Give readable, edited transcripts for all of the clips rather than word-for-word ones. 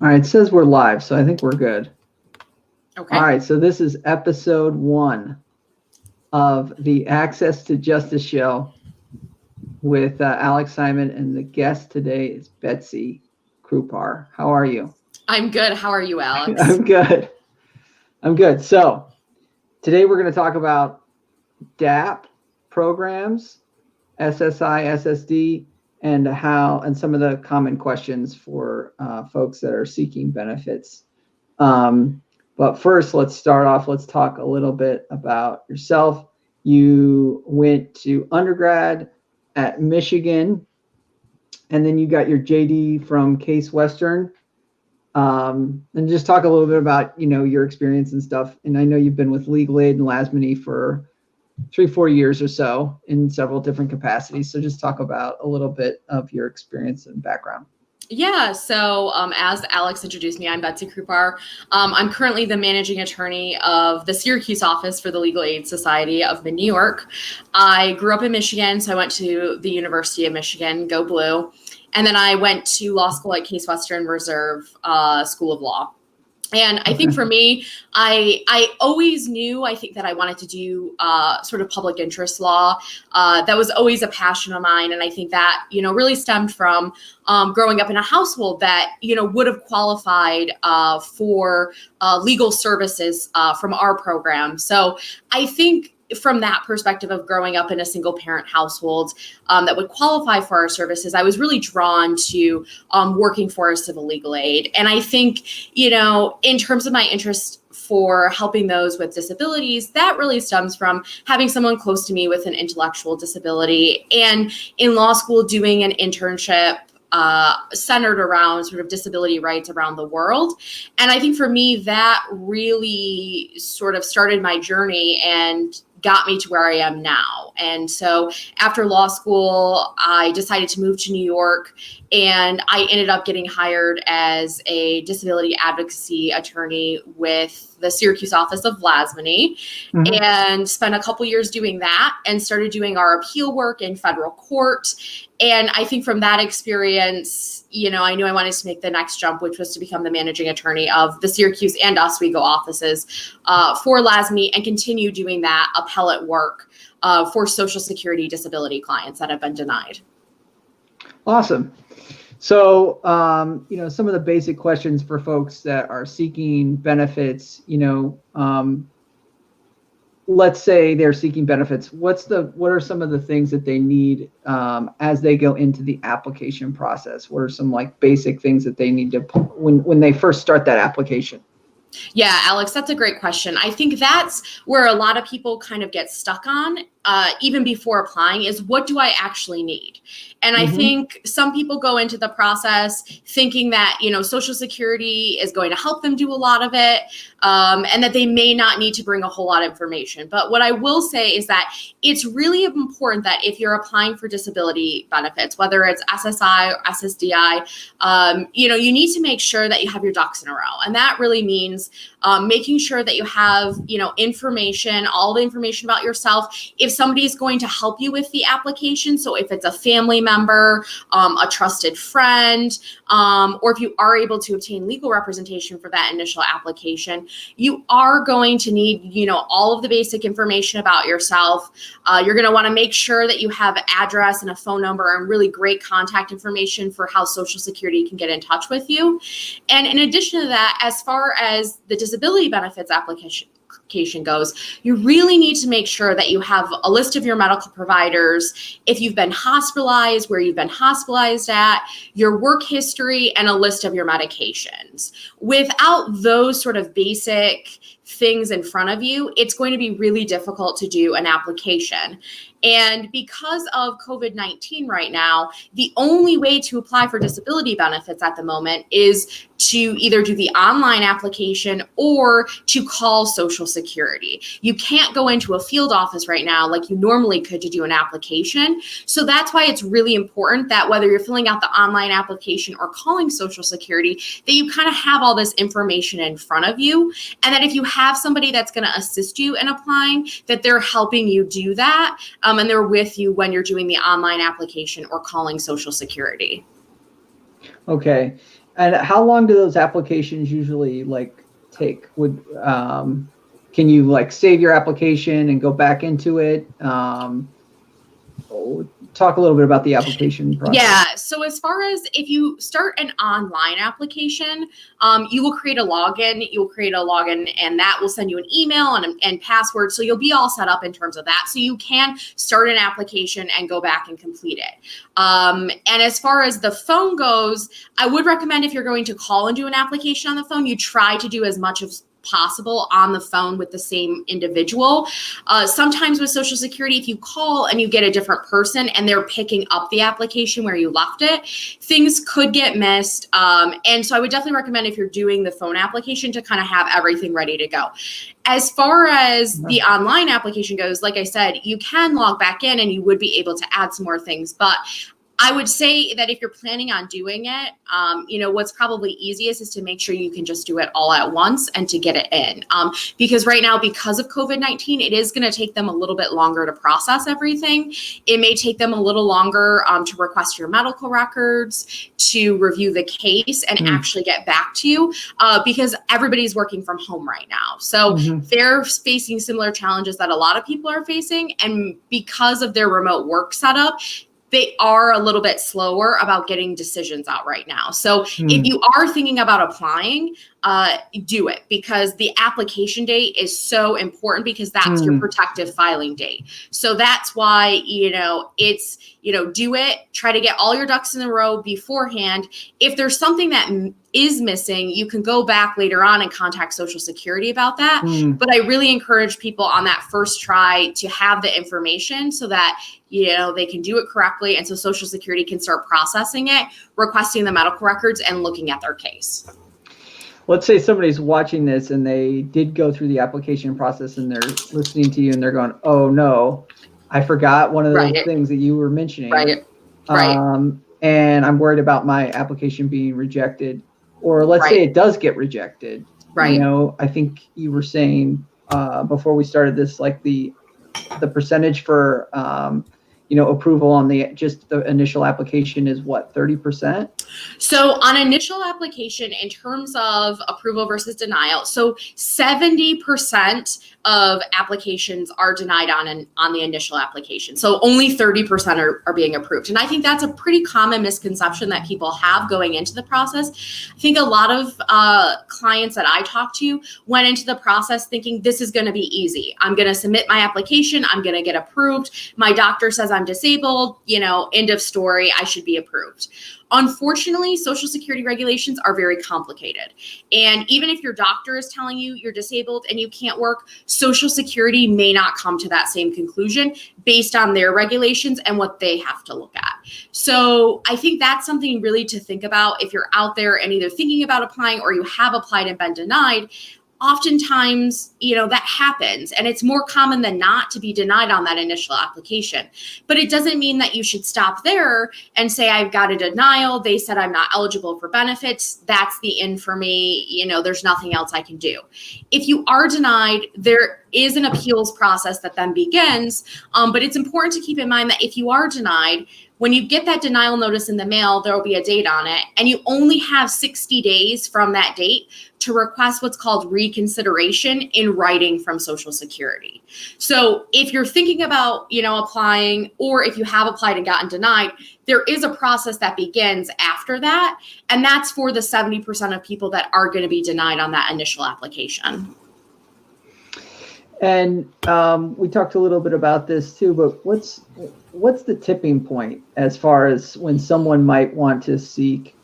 All right, it says we're live, so I think we're good. Okay. All right, so this is episode 1 of the Access to Justice show with Alex Simon, and the guest today is Betsy Krupar. How are you? I'm good. How are you, Alex? I'm good. I'm good. So today we're going to talk about DAP programs, SSI, SSD, and some of the common questions for folks that are seeking benefits. But first, let's start off. Let's talk a little bit about yourself. You went to undergrad at Michigan, and then you got your JD from Case Western. And just talk a little bit about, your experience and stuff. And I know you've been with Legal Aid and Lasmany for 3-4 years or so in several different capacities. So just talk about a little bit of your experience and background. Yeah, so as Alex introduced me, I'm Betsy Krupar. I'm currently the managing attorney of the Syracuse office for the Legal Aid Society of New York. I grew up in Michigan, so I went to the University of Michigan, go Blue. And then I went to law school at Case Western Reserve School of Law. And I think for me, I always knew, I think that I wanted to do sort of public interest law. That was always a passion of mine. And I think that, really stemmed from growing up in a household that, would have qualified for legal services from our program. So I think from that perspective of growing up in a single parent household that would qualify for our services, I was really drawn to working for a civil legal aid. And I think, in terms of my interest for helping those with disabilities, that really stems from having someone close to me with an intellectual disability, and in law school doing an internship centered around sort of disability rights around the world. And I think for me, that really sort of started my journey and got me to where I am now. And so after law school, I decided to move to New York, and I ended up getting hired as a disability advocacy attorney with the Syracuse office of Lasmany, and spent a couple years doing that and started doing our appeal work in federal court. And I think from that experience, I knew I wanted to make the next jump, which was to become the managing attorney of the Syracuse and Oswego offices for Lasmany, and continue doing that appellate work for Social Security disability clients that have been denied. Awesome. So, some of the basic questions for folks that are seeking benefits, let's say they're seeking benefits. What are some of the things that they need as they go into the application process? What are some basic things that they need to when they first start that application? Yeah, Alex, that's a great question. I think that's where a lot of people kind of get stuck on, even before applying, is what do I actually need? And I think some people go into the process thinking that, Social Security is going to help them do a lot of it, and that they may not need to bring a whole lot of information. But what I will say is that it's really important that if you're applying for disability benefits, whether it's SSI or SSDI, you need to make sure that you have your ducks in a row. And that really means making sure that you have, information, all the information about yourself. If somebody's going to help you with the application, so if it's a family member, a trusted friend, or if you are able to obtain legal representation for that initial application, you are going to need, all of the basic information about yourself. You're going to want to make sure that you have an address and a phone number and really great contact information for how Social Security can get in touch with you. And in addition to that, as far as the disability benefits application goes, you really need to make sure that you have a list of your medical providers, if you've been hospitalized, where you've been hospitalized at, your work history, and a list of your medications. Without those sort of basic things in front of you, it's going to be really difficult to do an application. And because of COVID-19 right now, the only way to apply for disability benefits at the moment is to either do the online application or to call Social Security. You can't go into a field office right now like you normally could to do an application. So that's why it's really important that whether you're filling out the online application or calling Social Security, that you kind of have all this information in front of you, and that if you have somebody that's going to assist you in applying, that they're helping you do that, and they're with you when you're doing the online application or calling Social Security. Okay. And how long do those applications usually like take? Can you like save your application and go back into it? Talk a little bit about the application process. Yeah. So as far as if you start an online application, you will create a login. You'll create a login, and that will send you an email and password. So you'll be all set up in terms of that. So you can start an application and go back and complete it. And as far as the phone goes, I would recommend if you're going to call and do an application on the phone, you try to do as much of possible on the phone with the same individual. Sometimes with Social Security, if you call and you get a different person and they're picking up the application where you left it, things could get missed. And so I would definitely recommend if you're doing the phone application to kind of have everything ready to go. As far as the online application goes, like I said, you can log back in and you would be able to add some more things, but I would say that if you're planning on doing it, what's probably easiest is to make sure you can just do it all at once and to get it in. Because right now, because of COVID-19, it is going to take them a little bit longer to process everything. It may take them a little longer to request your medical records, to review the case and actually get back to you because everybody's working from home right now. So they're facing similar challenges that a lot of people are facing. And because of their remote work setup, they are a little bit slower about getting decisions out right now. So if you are thinking about applying, do it, because the application date is so important, because that's your protective filing date. So that's why, it's, do it, try to get all your ducks in a row beforehand. If there's something that is missing, you can go back later on and contact Social Security about that. But I really encourage people on that first try to have the information so that, they can do it correctly. And so Social Security can start processing it, requesting the medical records, and looking at their case. Let's say somebody's watching this and they did go through the application process and they're listening to you and they're going, oh no, I forgot one of those things that you were mentioning. Right. And I'm worried about my application being rejected. Or let's say it does get rejected. Right. I think you were saying before we started this, like the percentage for approval on the initial application is what, 30%? So on initial application, in terms of approval versus denial, so 70% of applications are denied on the initial application. So only 30% are being approved. And I think that's a pretty common misconception that people have going into the process. I think a lot of clients that I talk to went into the process thinking this is going to be easy. I'm going to submit my application. I'm going to get approved. My doctor says I'm disabled, end of story. I should be approved. Unfortunately, Social Security regulations are very complicated. And even if your doctor is telling you you're disabled and you can't work, Social Security may not come to that same conclusion based on their regulations and what they have to look at. So I think that's something really to think about if you're out there and either thinking about applying or you have applied and been denied. Oftentimes, that happens, and it's more common than not to be denied on that initial application. But it doesn't mean that you should stop there and say, I've got a denial. They said I'm not eligible for benefits. That's the end for me. There's nothing else I can do. If you are denied, there is an appeals process that then begins. But it's important to keep in mind that if you are denied, when you get that denial notice in the mail, there will be a date on it, and you only have 60 days from that date to request what's called reconsideration in writing from Social Security. So if you're thinking about, applying, or if you have applied and gotten denied, there is a process that begins after that, and that's for the 70% of people that are going to be denied on that initial application. And we talked a little bit about this too, but what's the tipping point as far as when someone might want to seek,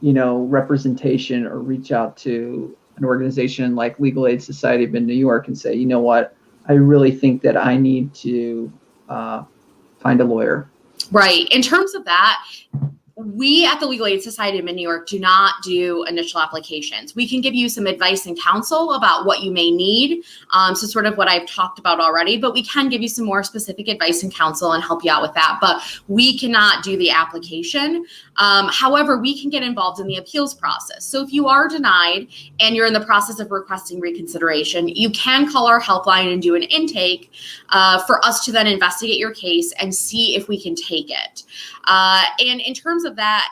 representation or reach out to an organization like Legal Aid Society of New York and say, you know what, I really think that I need to find a lawyer? Right. In terms of that, we at the Legal Aid Society of New York do not do initial applications. We can give you some advice and counsel about what you may need. So sort of what I've talked about already, but we can give you some more specific advice and counsel and help you out with that. But we cannot do the application. However, we can get involved in the appeals process. So if you are denied and you're in the process of requesting reconsideration, you can call our helpline and do an intake for us to then investigate your case and see if we can take it. And in terms of that,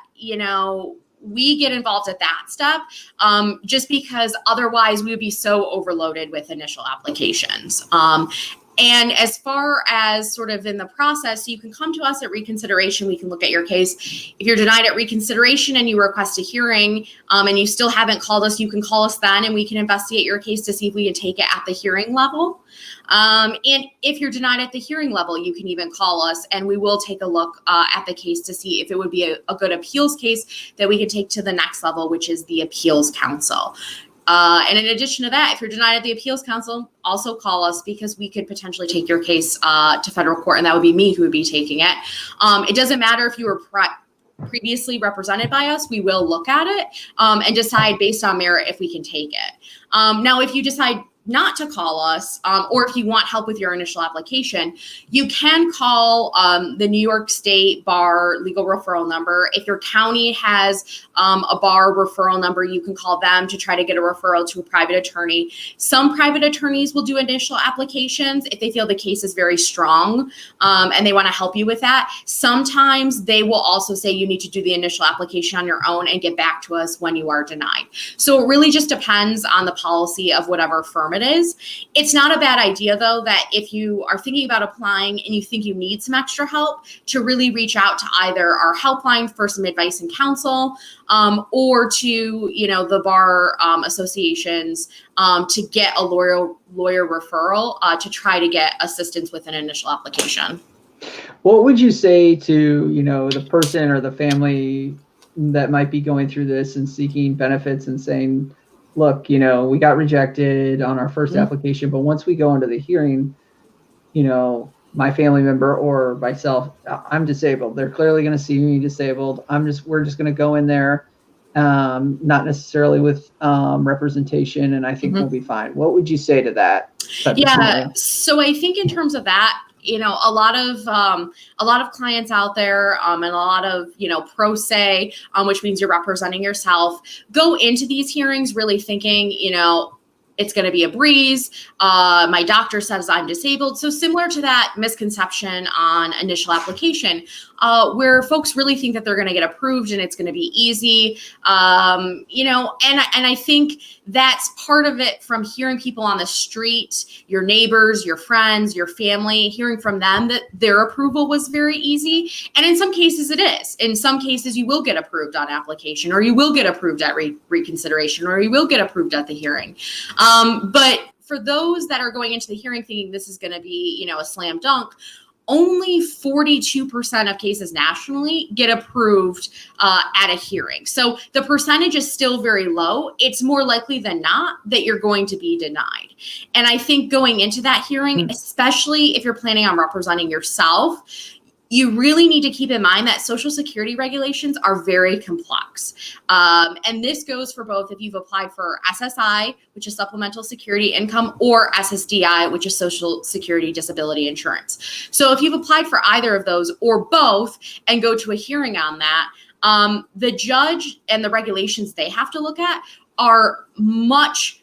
we get involved at that step, just because otherwise we would be so overloaded with initial applications. And as far as sort of in the process, you can come to us at reconsideration. We can look at your case. If you're denied at reconsideration and you request a hearing, and you still haven't called us, you can call us then and we can investigate your case to see if we can take it at the hearing level. And if you're denied at the hearing level, you can even call us and we will take a look at the case to see if it would be a good appeals case that we can take to the next level, which is the appeals council. And in addition to that, if you're denied at the appeals council, also call us because we could potentially take your case to federal court, and that would be me who would be taking it. It doesn't matter if you were previously represented by us, we will look at it and decide based on merit if we can take it. Now, if you decide not to call us, or if you want help with your initial application, you can call the New York State Bar legal referral number. If your county has a bar referral number, you can call them to try to get a referral to a private attorney. Some private attorneys will do initial applications if they feel the case is very strong and they want to help you with that. Sometimes they will also say you need to do the initial application on your own and get back to us when you are denied. So it really just depends on the policy of whatever firm it is. It's not a bad idea, though, that if you are thinking about applying and you think you need some extra help, to really reach out to either our HelpLine for some advice and counsel, or to the bar associations to get a lawyer referral to try to get assistance with an initial application. What would you say to the person or the family that might be going through this and seeking benefits and saying, look, we got rejected on our first application, but once we go into the hearing, my family member or myself, I'm disabled. They're clearly going to see me disabled. We're just going to go in there, not necessarily with client and I think we'll be fine. What would you say to that? Yeah. So I think in terms of that, a lot of clients out there, and a lot of, pro se, which means you're representing yourself, go into these hearings really thinking, it's going to be a breeze. My doctor says I'm disabled. So similar to that misconception on initial application, where folks really think that they're going to get approved and it's going to be easy. And I think that's part of it from hearing people on the street, your neighbors, your friends, your family, hearing from them that their approval was very easy. And in some cases it is. In some cases you will get approved on application, or you will get approved at reconsideration, or you will get approved at the hearing. But for those that are going into the hearing thinking this is going to be, a slam dunk, only 42% of cases nationally get approved at a hearing. So the percentage is still very low. It's more likely than not that you're going to be denied. And I think going into that hearing, especially if you're planning on representing yourself, you really need to keep in mind that Social Security regulations are very complex. And this goes for both if you've applied for SSI, which is Supplemental Security Income, or SSDI, which is Social Security Disability Insurance. So if you've applied for either of those or both and go to a hearing on that, the judge and the regulations they have to look at are much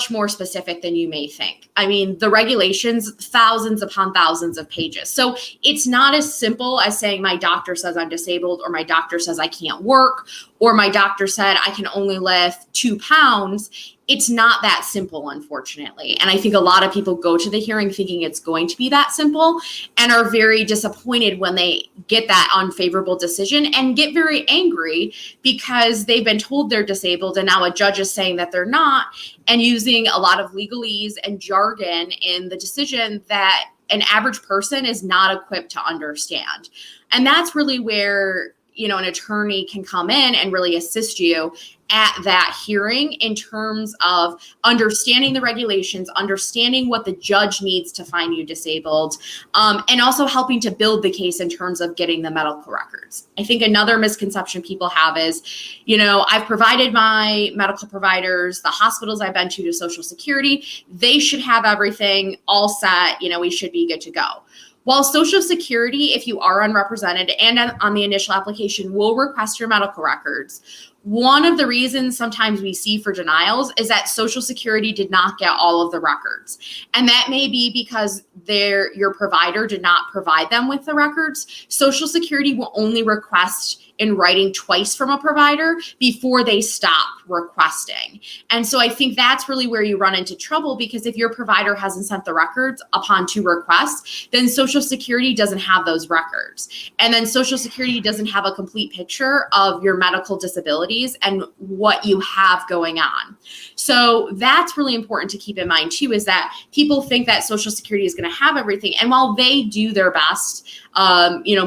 more specific than you may think. I mean, the regulations, thousands upon thousands of pages. So it's not as simple as saying my doctor says I'm disabled, or my doctor says I can't work, or my doctor said I can only lift 2 pounds. It's not that simple, unfortunately. And I think a lot of people go to the hearing thinking it's going to be that simple and are very disappointed when they get that unfavorable decision and get very angry because they've been told they're disabled and now a judge is saying that they're not, and using a lot of legalese and jargon in the decision that an average person is not equipped to understand. And that's really where an attorney can come in and really assist you at that hearing in terms of understanding the regulations, understanding what the judge needs to find you disabled, and also helping to build the case in terms of getting the medical records. I think another misconception people have is, I've provided my medical providers, the hospitals I've been to Social Security, they should have everything all set, we should be good to go. While Social Security, if you are unrepresented and on the initial application, will request your medical records, one of the reasons sometimes we see for denials is that Social Security did not get all of the records. And that may be because your provider did not provide them with the records. Social Security will only request in writing twice from a provider before they stop requesting. And so I think that's really where you run into trouble, because if your provider hasn't sent the records upon 2 requests, then Social Security doesn't have those records. And then Social Security doesn't have a complete picture of your medical disabilities and what you have going on. So that's really important to keep in mind too, is that people think that Social Security is going to have everything. And while they do their best,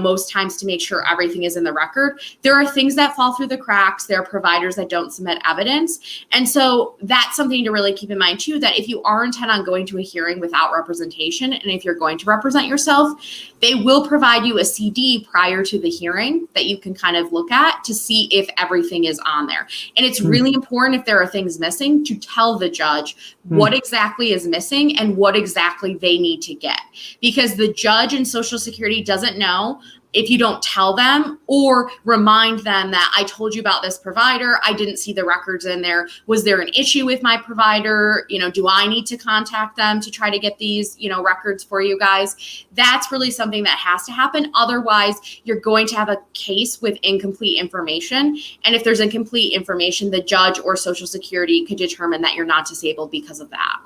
most times to make sure everything is in the record, there are things that fall through the cracks. There are providers that don't submit evidence. And so that's something to really keep in mind too, that if you are intent on going to a hearing without representation, and if you're going to represent yourself, they will provide you a CD prior to the hearing that you can kind of look at to see if everything is on there. And it's really important, if there are things missing, to tell the judge what exactly is missing and what exactly they need to get. Because the judge in Social Security doesn't know if you don't tell them or remind them that I told you about this provider, I didn't see the records in there. Was there an issue with my provider? Do I need to contact them to try to get these, records for you guys? That's really something that has to happen. Otherwise, you're going to have a case with incomplete information. And if there's incomplete information, the judge or Social Security could determine that you're not disabled because of that.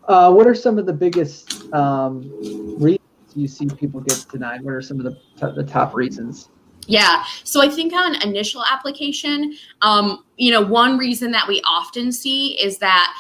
What are some of the biggest reasons you see people get denied? What are some of the top reasons? Yeah. So I think on initial application, one reason that we often see is that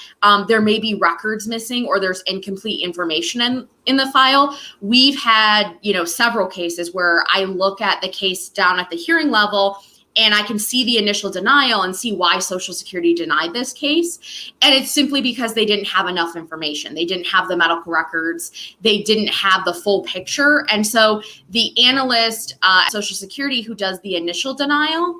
there may be records missing or there's incomplete information in the file. We've had, several cases where I look at the case down at the hearing level and I can see the initial denial and see why Social Security denied this case. And it's simply because they didn't have enough information. They didn't have the medical records. They didn't have the full picture. And so the analyst at Social Security who does the initial denial,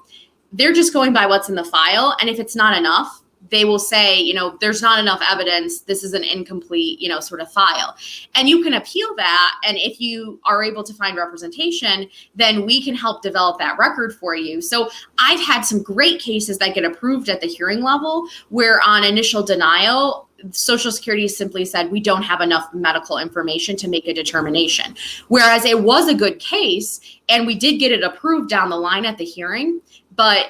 they're just going by what's in the file. And if it's not enough, they will say, there's not enough evidence. This is an incomplete, sort of file. And you can appeal that. And if you are able to find representation, then we can help develop that record for you. So I've had some great cases that get approved at the hearing level where on initial denial, Social Security simply said, we don't have enough medical information to make a determination. Whereas it was a good case and we did get it approved down the line at the hearing, but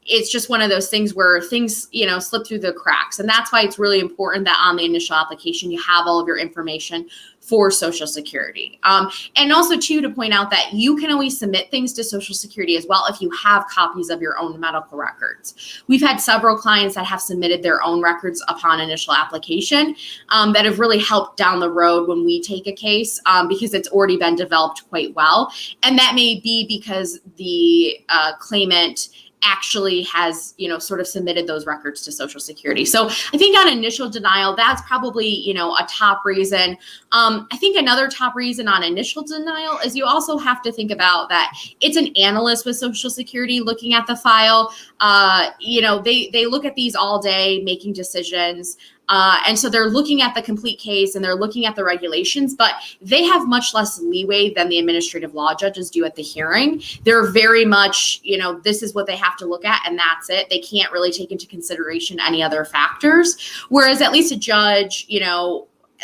it's just one of those things where things, slip through the cracks. And that's why it's really important that on the initial application, you have all of your information for Social Security. And also too, to point out that you can always submit things to Social Security as well if you have copies of your own medical records. We've had several clients that have submitted their own records upon initial application that have really helped down the road when we take a case because it's already been developed quite well. And that may be because the claimant actually has, sort of submitted those records to Social Security. So I think on initial denial, that's probably, a top reason. I think another top reason on initial denial is you also have to think about that it's an analyst with Social Security looking at the file. They look at these all day, making decisions. And so they're looking at the complete case and they're looking at the regulations, but they have much less leeway than the administrative law judges do at the hearing. They're very much, this is what they have to look at and that's it. They can't really take into consideration any other factors. Whereas at least a judge,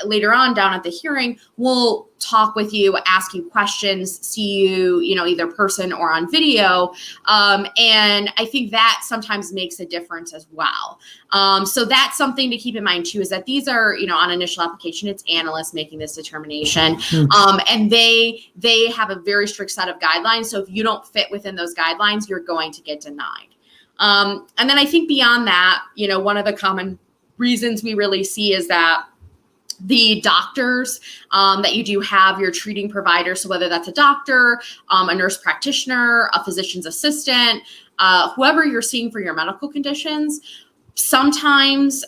later on down at the hearing, will talk with you, ask you questions, see you, either person or on video. And I think that sometimes makes a difference as well. So that's something to keep in mind too, is that these are, on initial application, it's analysts making this determination. And they have a very strict set of guidelines. So if you don't fit within those guidelines, you're going to get denied. And then I think beyond that, one of the common reasons we really see is that the doctors that you do have, your treating provider, so whether that's a doctor, a nurse practitioner, a physician's assistant, whoever you're seeing for your medical conditions, sometimes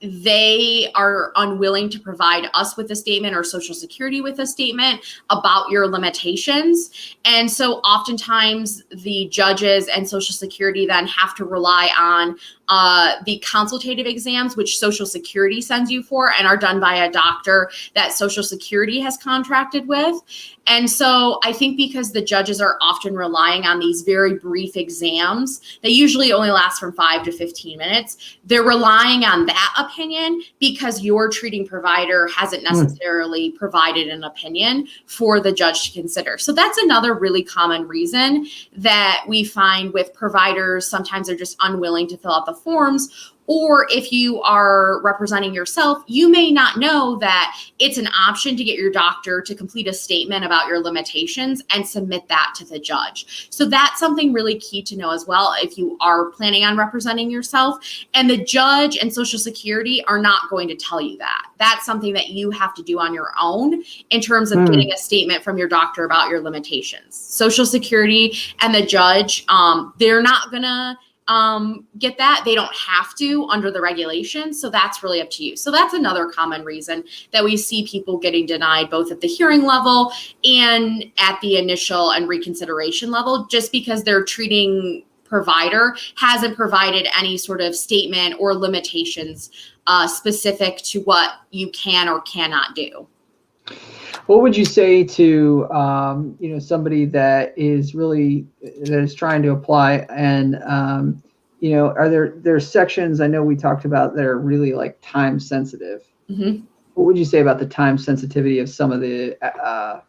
they are unwilling to provide us with a statement or Social Security with a statement about your limitations. And so oftentimes the judges and Social Security then have to rely on the consultative exams, which Social Security sends you for and are done by a doctor that Social Security has contracted with. And so I think because the judges are often relying on these very brief exams that usually only last from 5 to 15 minutes, they're relying on that opinion because your treating provider hasn't necessarily provided an opinion for the judge to consider. So that's another really common reason that we find with providers. Sometimes they're just unwilling to fill out the forms. Or if you are representing yourself, you may not know that it's an option to get your doctor to complete a statement about your limitations and submit that to the judge. So that's something really key to know as well if you are planning on representing yourself. And the judge and Social Security are not going to tell you that. That's something that you have to do on your own in terms of getting a statement from your doctor about your limitations. Social Security and the judge, they're not going to get that. They don't have to under the regulations. So that's really up to you. So that's another common reason that we see people getting denied both at the hearing level and at the initial and reconsideration level, just because their treating provider hasn't provided any sort of statement or limitations specific to what you can or cannot do. What would you say to somebody that is trying to apply, and are there sections I know we talked about that are really like time sensitive? Mm-hmm. What would you say about the time sensitivity of some of the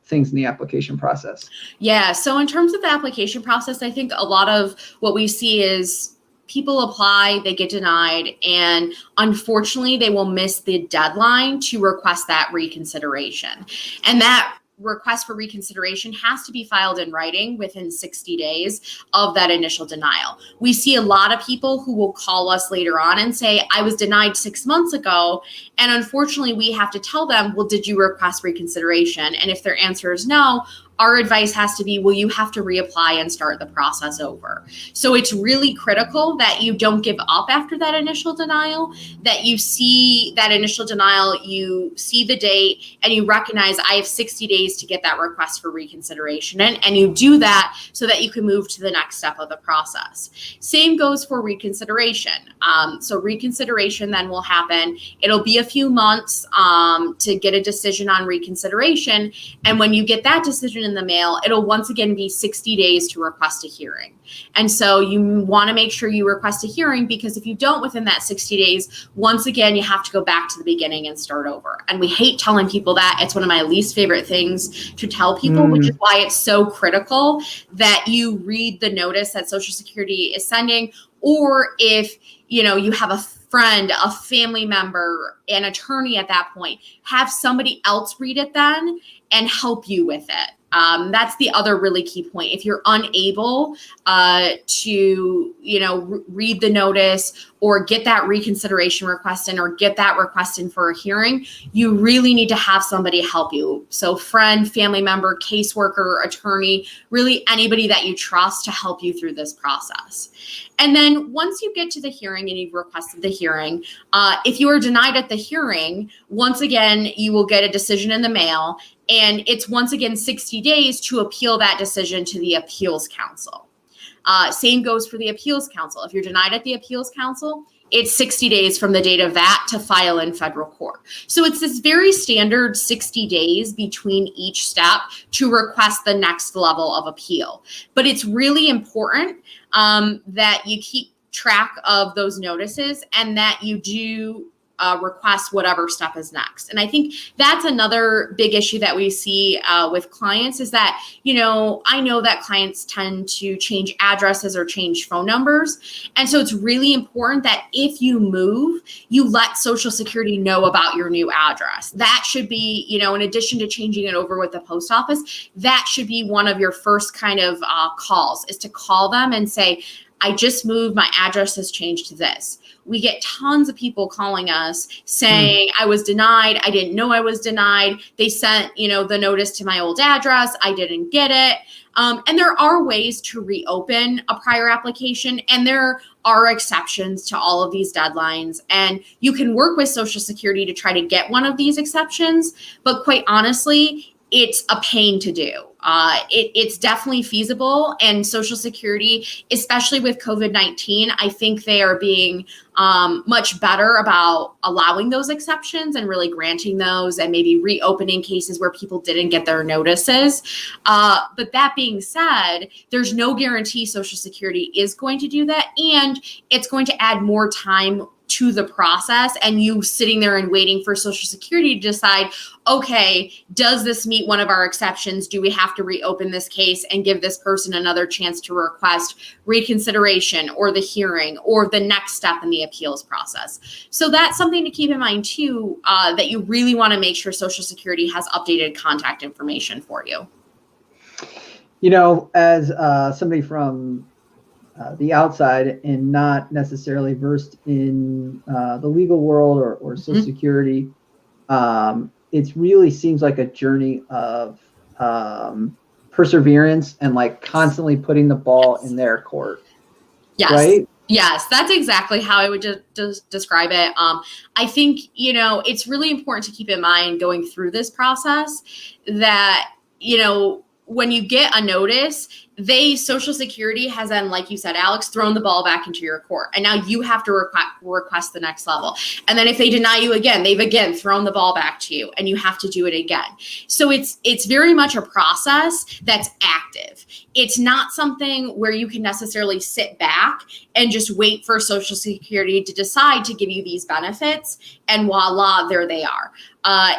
things in the application process? Yeah, so in terms of the application process, I think a lot of what we see is people apply, they get denied, and unfortunately, they will miss the deadline to request that reconsideration. And that request for reconsideration has to be filed in writing within 60 days of that initial denial. We see a lot of people who will call us later on and say, I was denied 6 months ago. And unfortunately, we have to tell them, well, did you request reconsideration? And if their answer is no, our advice has to be, well, you have to reapply and start the process over. So it's really critical that you don't give up after that initial denial, that you see that initial denial, you see the date, and you recognize I have 60 days to get that request for reconsideration. And you do that so that you can move to the next step of the process. Same goes for reconsideration. So reconsideration then will happen. It'll be a few months to get a decision on reconsideration. And when you get that decision in the mail, it'll once again be 60 days to request a hearing. And so you want to make sure you request a hearing, because if you don't within that 60 days, once again, you have to go back to the beginning and start over. And we hate telling people that. It's one of my least favorite things to tell people, which is why it's so critical that you read the notice that Social Security is sending, or if you have a friend, a family member, an attorney at that point, have somebody else read it then and help you with it. That's the other really key point. If you're unable to, read the notice or get that reconsideration request in or get that request in for a hearing, you really need to have somebody help you. So friend, family member, caseworker, attorney, really anybody that you trust to help you through this process. And then once you get to the hearing and you've requested the hearing, if you are denied at the hearing, once again, you will get a decision in the mail. And it's once again 60 days to appeal that decision to the appeals council. Same goes for the appeals council. If you're denied at the appeals council, it's 60 days from the date of that to file in federal court. So it's this very standard 60 days between each step to request the next level of appeal. But it's really important that you keep track of those notices and that you do request whatever step is next. And I think that's another big issue that we see with clients is that, I know that clients tend to change addresses or change phone numbers. And so it's really important that if you move, you let Social Security know about your new address. That should be, in addition to changing it over with the post office, that should be one of your first kind of calls, is to call them and say, I just moved, my address has changed to this. We get tons of people calling us saying, I was denied. I didn't know I was denied. They sent, the notice to my old address. I didn't get it. And there are ways to reopen a prior application, and there are exceptions to all of these deadlines. And you can work with Social Security to try to get one of these exceptions. But quite honestly, it's a pain to do. It's definitely feasible, and Social Security, especially with COVID-19, I think they are being much better about allowing those exceptions and really granting those, and maybe reopening cases where people didn't get their notices. But that being said, there's no guarantee Social Security is going to do that, and it's going to add more time to the process, and you sitting there and waiting for Social Security to decide, okay, does this meet one of our exceptions? Do we have to reopen this case and give this person another chance to request reconsideration or the hearing or the next step in the appeals process? So that's something to keep in mind too, that you really want to make sure Social Security has updated contact information for you. You know, as somebody from the outside and not necessarily versed in the legal world or Social Security, it really seems like a journey of perseverance and like constantly putting the ball in their court. Yes. Right? Yes, that's exactly how I would just describe it. I think, you know, it's really important to keep in mind going through this process that, you know, when you get a notice, Social Security has then, like you said, Alex, thrown the ball back into your court. And now you have to request the next level. And then if they deny you again, they've again thrown the ball back to you and you have to do it again. So it's very much a process that's active. It's not something where you can necessarily sit back and just wait for Social Security to decide to give you these benefits and voila, there they are.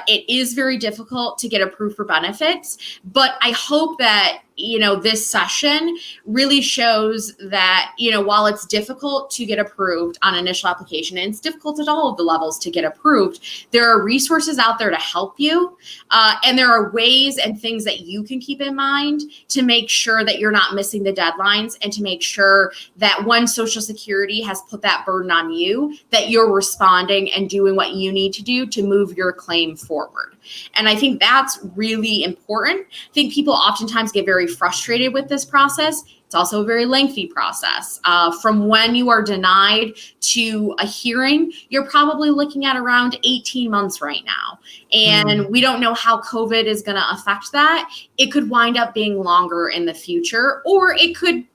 It is very difficult to get approved for benefits, but I hope that, you know, this session really shows that, you know, while it's difficult to get approved on initial application, and it's difficult at all of the levels to get approved, there are resources out there to help you. And there are ways and things that you can keep in mind to make sure that you're not missing the deadlines, and to make sure that when Social Security has put that burden on you, that you're responding and doing what you need to do to move your claim forward. And I think that's really important. I think people oftentimes get very frustrated with this process. It's also a very lengthy process. From when you are denied to a hearing, you're probably looking at around 18 months right now. And we don't know how COVID is going to affect that. It could wind up being longer in the future, or it could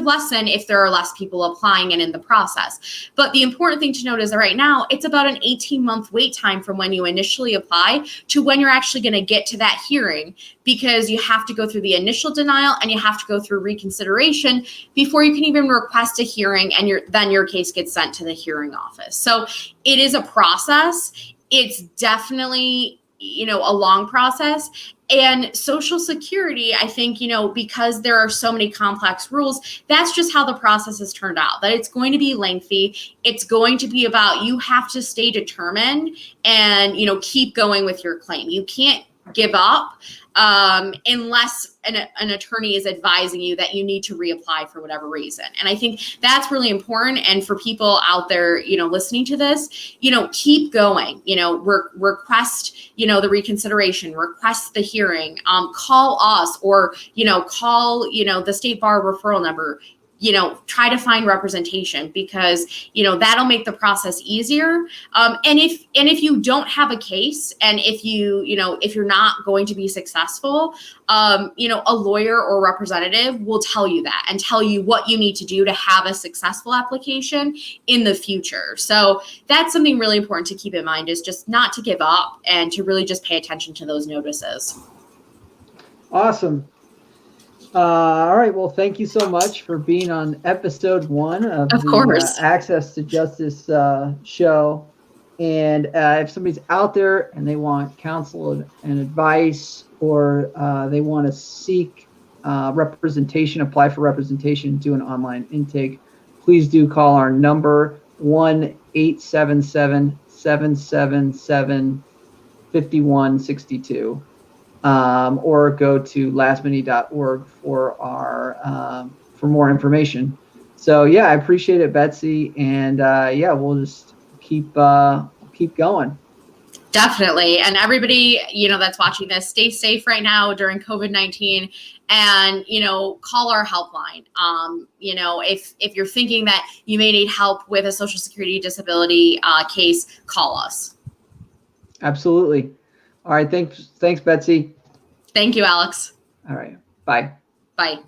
lessen if there are less people applying and in the process. But the important thing to note is that right now, it's about an 18-month wait time from when you initially apply to when you're actually going to get to that hearing, because you have to go through the initial denial and you have to go through reconsideration before you can even request a hearing, and then your case gets sent to the hearing office. So it is a process. It's definitely, you know, a long process. And Social Security, I think, you know, because there are so many complex rules, that's just how the process has turned out, that it's going to be lengthy. It's going to be about, you have to stay determined and, you know, keep going with your claim. You can't give up unless an attorney is advising you that you need to reapply for whatever reason. And I think that's really important. And for people out there, you know, listening to this, you know, keep going, you know, request, you know, the reconsideration, request the hearing, call us, or, you know, call, you know, the state bar referral number. You know, try to find representation, because, you know, that'll make the process easier. And if you don't have a case, and if you're not going to be successful, you know, a lawyer or representative will tell you that and tell you what you need to do to have a successful application in the future. So that's something really important to keep in mind, is just not to give up and to really just pay attention to those notices. Awesome. All right. Well, thank you so much for being on episode 1 of the Access to Justice show. And if somebody's out there and they want counsel and advice, or they want to seek representation, apply for representation, do an online intake, please do call our number 1-877-777-5162. Or go to lastmini.org for more information. So yeah, I appreciate it, Betsy, and yeah, we'll just keep going. Definitely. And everybody, you know, that's watching this, stay safe right now during COVID-19, and, you know, call our helpline. You know, if you're thinking that you may need help with a Social Security disability case, call us. Absolutely. All right. Thanks, Betsy. Thank you, Alex. All right. Bye. Bye.